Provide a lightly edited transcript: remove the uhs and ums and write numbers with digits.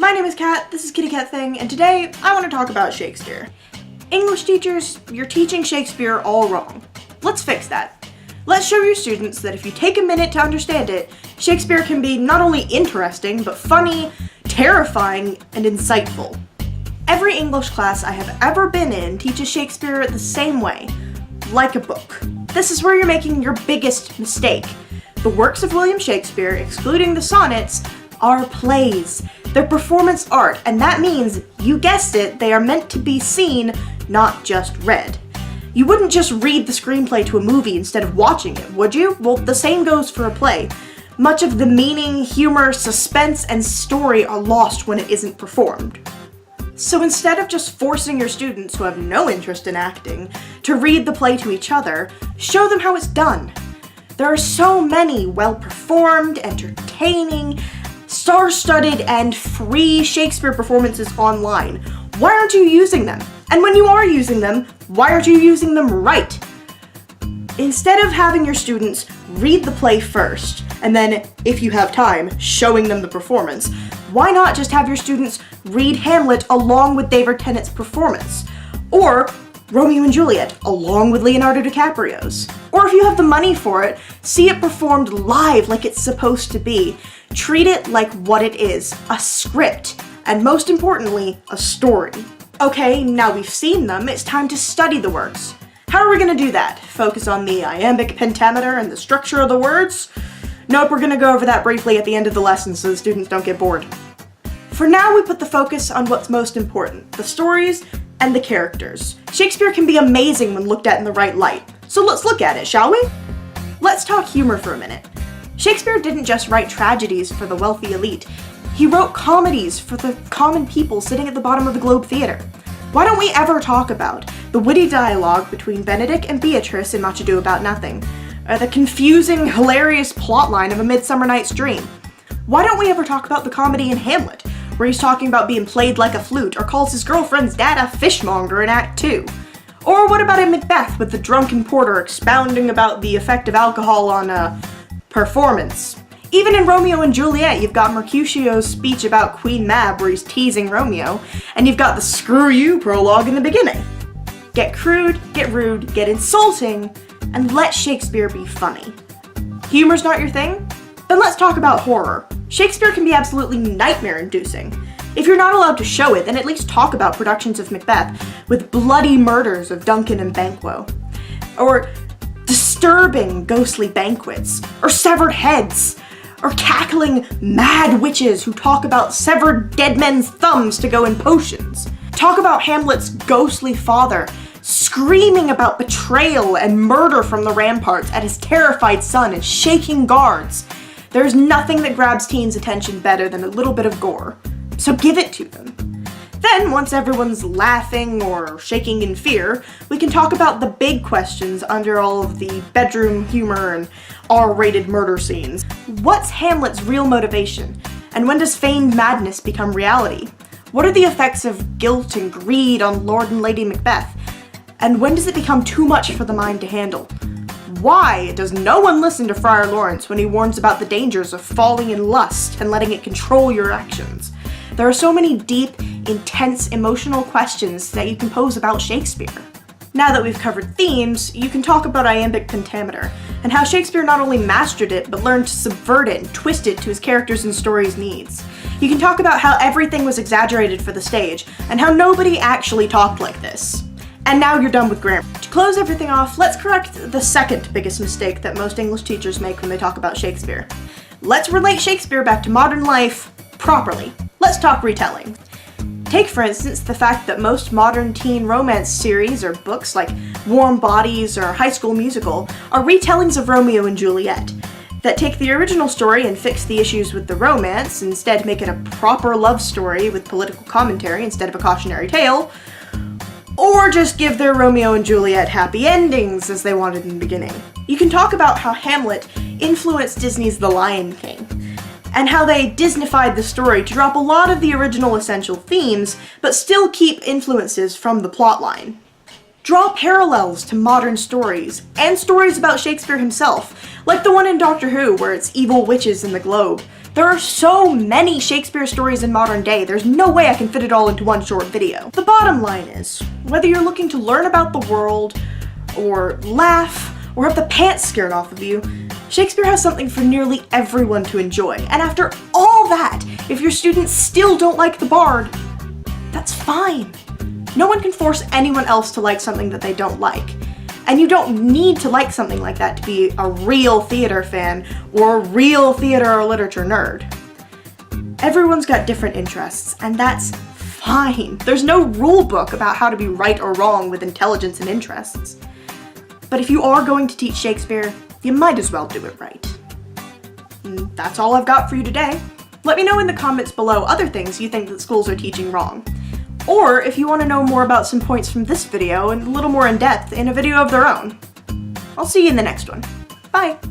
My name is Kat, this is Kitty Cat Thing, and today I want to talk about Shakespeare. English teachers, you're teaching Shakespeare all wrong. Let's fix that. Let's show your students that if you take a minute to understand it, Shakespeare can be not only interesting, but funny, terrifying, and insightful. Every English class I have ever been in teaches Shakespeare the same way, like a book. This is where you're making your biggest mistake. The works of William Shakespeare, excluding the sonnets, are plays. They're performance art, and that means, you guessed it, they are meant to be seen, not just read. You wouldn't just read the screenplay to a movie instead of watching it, would you? Well, the same goes for a play. Much of the meaning, humor, suspense, and story are lost when it isn't performed. So instead of just forcing your students who have no interest in acting to read the play to each other, show them how it's done. There are so many well-performed, entertaining, star-studded, and free Shakespeare performances online. Why aren't you using them? And when you are using them, why aren't you using them right? Instead of having your students read the play first, and then, if you have time, showing them the performance, why not just have your students read Hamlet along with David Tennant's performance? Or Romeo and Juliet along with Leonardo DiCaprio's? Or if you have the money for it, see it performed live like it's supposed to be. Treat it like what it is, a script, and most importantly, a story. Okay, now we've seen them, it's time to study the works. How are we gonna do that? Focus on the iambic pentameter and the structure of the words? Nope, we're gonna go over that briefly at the end of the lesson so the students don't get bored. For now, we put the focus on what's most important, the stories and the characters. Shakespeare can be amazing when looked at in the right light. So let's look at it, shall we? Let's talk humor for a minute. Shakespeare didn't just write tragedies for the wealthy elite. He wrote comedies for the common people sitting at the bottom of the Globe Theatre. Why don't we ever talk about the witty dialogue between Benedick and Beatrice in Much Ado About Nothing, or the confusing, hilarious plotline of A Midsummer Night's Dream? Why don't we ever talk about the comedy in Hamlet, where he's talking about being played like a flute, or calls his girlfriend's dad a fishmonger in Act 2? Or what about in Macbeth with the drunken porter expounding about the effect of alcohol on, performance? Even in Romeo and Juliet, you've got Mercutio's speech about Queen Mab where he's teasing Romeo, and you've got the screw you prologue in the beginning. Get crude, get rude, get insulting, and let Shakespeare be funny. Humor's not your thing? Then let's talk about horror. Shakespeare can be absolutely nightmare-inducing. If you're not allowed to show it, then at least talk about productions of Macbeth with bloody murders of Duncan and Banquo, or disturbing ghostly banquets, or severed heads, or cackling mad witches who talk about severed dead men's thumbs to go in potions. Talk about Hamlet's ghostly father screaming about betrayal and murder from the ramparts at his terrified son and shaking guards. There's nothing that grabs teens' attention better than a little bit of gore, so give it to them. Then, once everyone's laughing or shaking in fear, we can talk about the big questions under all of the bedroom humor and R-rated murder scenes. What's Hamlet's real motivation? And when does feigned madness become reality? What are the effects of guilt and greed on Lord and Lady Macbeth? And when does it become too much for the mind to handle? Why does no one listen to Friar Lawrence when he warns about the dangers of falling in lust and letting it control your actions? There are so many deep, intense, emotional questions that you can pose about Shakespeare. Now that we've covered themes, you can talk about iambic pentameter, and how Shakespeare not only mastered it, but learned to subvert it and twist it to his characters' and stories' needs. You can talk about how everything was exaggerated for the stage, and how nobody actually talked like this. And now you're done with grammar. To close everything off, let's correct the second biggest mistake that most English teachers make when they talk about Shakespeare. Let's relate Shakespeare back to modern life properly. Let's talk retelling. Take, for instance, the fact that most modern teen romance series or books like Warm Bodies or High School Musical are retellings of Romeo and Juliet that take the original story and fix the issues with the romance, instead make it a proper love story with political commentary instead of a cautionary tale, or just give their Romeo and Juliet happy endings as they wanted in the beginning. You can talk about how Hamlet influenced Disney's The Lion King, and how they Disneyfied the story to drop a lot of the original essential themes, but still keep influences from the plotline. Draw parallels to modern stories, and stories about Shakespeare himself, like the one in Doctor Who where it's evil witches in the globe, There are so many Shakespeare stories in modern day, there's no way I can fit it all into one short video. The bottom line is, whether you're looking to learn about the world, or laugh, or have the pants scared off of you, Shakespeare has something for nearly everyone to enjoy. And after all that, if your students still don't like the Bard, that's fine. No one can force anyone else to like something that they don't like. And you don't need to like something like that to be a real theater fan or a real theater or literature nerd. Everyone's got different interests, and that's fine. There's no rule book about how to be right or wrong with intelligence and interests. But if you are going to teach Shakespeare, you might as well do it right. And that's all I've got for you today. Let me know in the comments below other things you think that schools are teaching wrong. Or if you want to know more about some points from this video and a little more in depth in a video of their own. I'll see you in the next one. Bye!